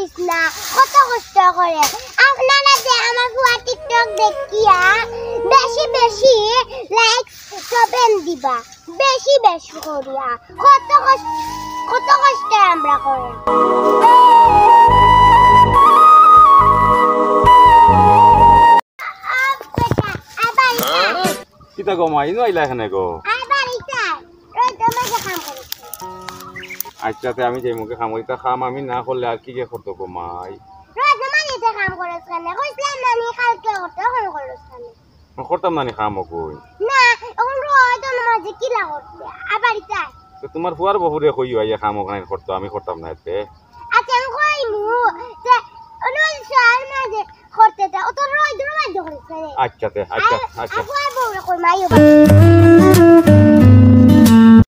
করিস না কত কষ্ট করে আপনারা যে আমার ফুয়া টিকটক দেখিয়া বেশি বেশি লাইক কমেন্ট দিবা বেশি বেশি করিয়া কত কষ্ট আমরা করি কিতা গো মা ইনো আইলা এখানে গো আচ্ছা তে আমি যাই মুখে খাম ওইটা খাম আমি না করলে আর কি কে করতো গো মাই করতাম না নি খাম কই তো তোমার ফুয়ার বহুরে কই আইয়া খাম ওখানে করতো আমি করতাম না এতে আচ্ছা তে আচ্ছা আচ্ছা